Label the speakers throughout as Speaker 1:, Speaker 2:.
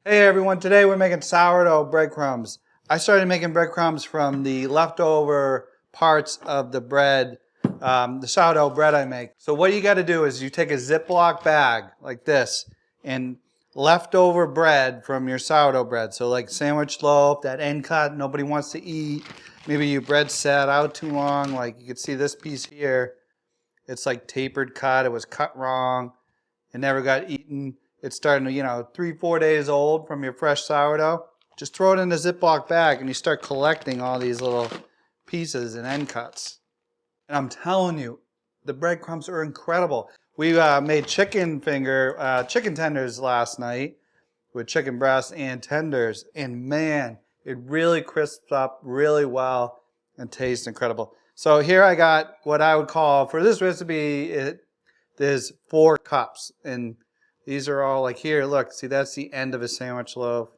Speaker 1: Hey everyone, today we're making sourdough breadcrumbs. I started making breadcrumbs from the leftover parts of the bread, the sourdough bread I make. So what you got to do is you take a Ziploc bag like this and leftover bread from your sourdough bread. So like sandwich loaf, that end cut nobody wants to eat. Maybe your bread sat out too long. Like you can see this piece here. It's like tapered cut. It was cut wrong. It never got eaten. It's starting to, 3-4 days old from your fresh sourdough. Just throw it in a Ziploc bag and you start collecting all these little pieces and end cuts. And I'm telling you, the breadcrumbs are incredible. We made chicken tenders last night with chicken breasts and tenders. And man, it really crisps up really well and tastes incredible. So here I got what I would call, for this recipe, there's 4 cups. And these are all like here, look, see that's the end of a sandwich loaf.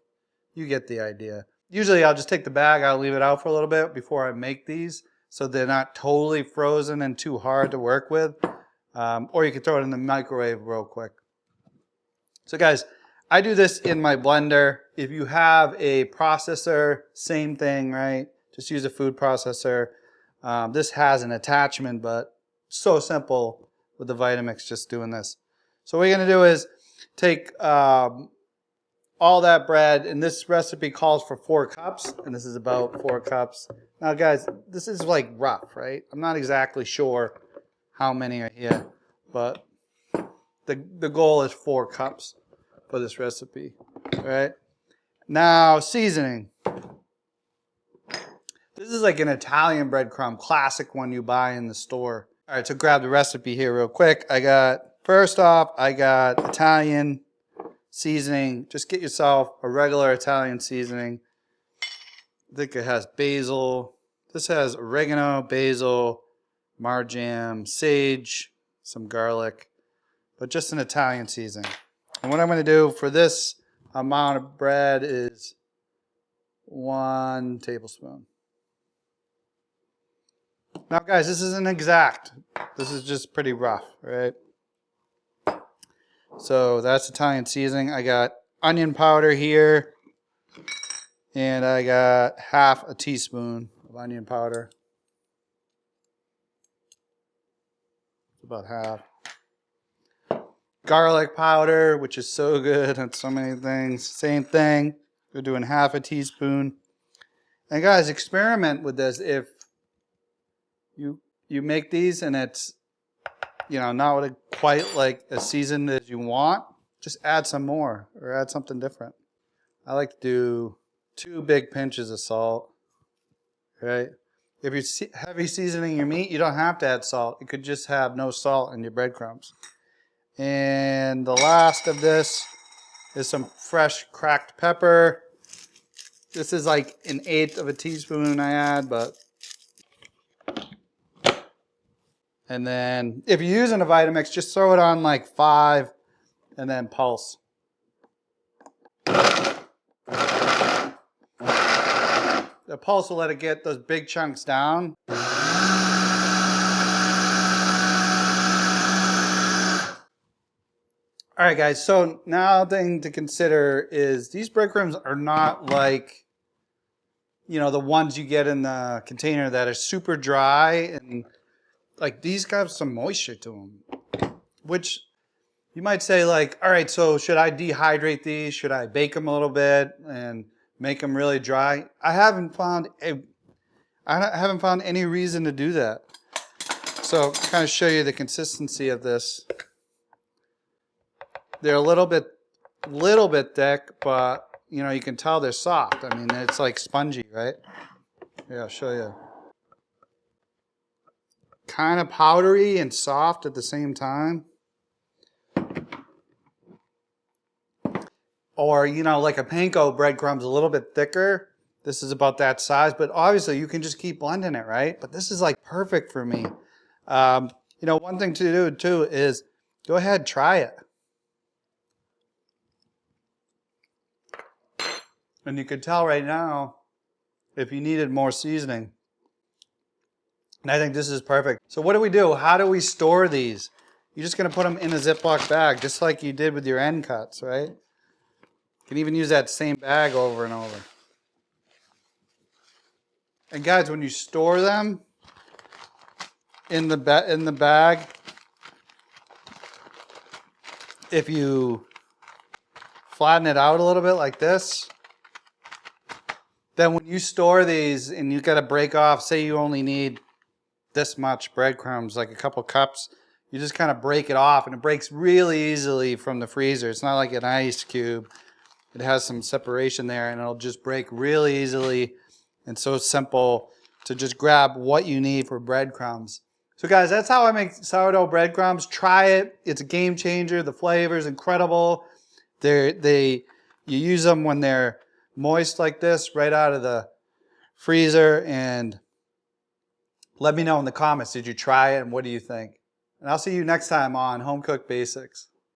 Speaker 1: You get the idea. Usually I'll just take the bag, I'll leave it out for a little bit before I make these so they're not totally frozen and too hard to work with. Or you can throw it in the microwave real quick. So guys, I do this in my blender. If you have a processor, same thing, right? Just use a food processor. This has an attachment, but so simple with the Vitamix just doing this. So what you're going to do is take all that bread, and this recipe calls for 4 cups, and this is about 4 cups. Now guys, this is like rough, right? I'm not exactly sure how many are here, but the goal is 4 cups for this recipe, all right? Now, seasoning. This is like an Italian breadcrumb, classic one you buy in the store. All right, so grab the recipe here real quick. First off, I got Italian seasoning. Just get yourself a regular Italian seasoning. I think it has basil. This has oregano, basil, marjoram, sage, some garlic, but just an Italian seasoning. And what I'm going to do for this amount of bread is 1 tablespoon. Now guys, this isn't exact. This is just pretty rough, right? So that's Italian seasoning. I got onion powder here, and I got half a teaspoon of onion powder. About half. Garlic powder, which is so good on so many things. Same thing. We're doing half a teaspoon. And guys, experiment with this. If you make these and it's not quite like as seasoned as you want, just add some more or add something different. I like to do 2 big pinches of salt, right? If you're heavy seasoning your meat, you don't have to add salt. You could just have no salt in your breadcrumbs. And the last of this is some fresh cracked pepper. This is like 1/8 of a teaspoon I add, but. And then if you're using a Vitamix, just throw it on like 5 and then pulse. The pulse will let it get those big chunks down. All right, guys, so now the thing to consider is these breadcrumbs are not like, the ones you get in the container that are super dry, and like these have some moisture to them, which you might say like, all right, so should I dehydrate these? Should I bake them a little bit and make them really dry? I haven't found any reason to do that. So kind of show you the consistency of this. They're a little bit thick, but you can tell they're soft. I mean, it's like spongy, right? Yeah, I'll show you. Kind of powdery and soft at the same time. Or, like a panko breadcrumb's a little bit thicker. This is about that size, but obviously you can just keep blending it, right? But this is like perfect for me. One thing to do too is go ahead, try it. And you could tell right now if you needed more seasoning. And I think this is perfect. So what do? How do we store these? You're just going to put them in a Ziploc bag, just like you did with your end cuts, right? You can even use that same bag over and over. And guys, when you store them in the bag, if you flatten it out a little bit like this, then when you store these and you got to break off, say you only need this much breadcrumbs, like a couple cups, you just kind of break it off and it breaks really easily from the freezer. It's not like an ice cube. It has some separation there and it'll just break really easily, and so simple to just grab what you need for breadcrumbs. So guys, that's how I make sourdough breadcrumbs. Try it. It's a game changer. The flavor is incredible. You use them when they're moist like this, right out of the freezer, and let me know in the comments, did you try it and what do you think? And I'll see you next time on Home Cooked Basics.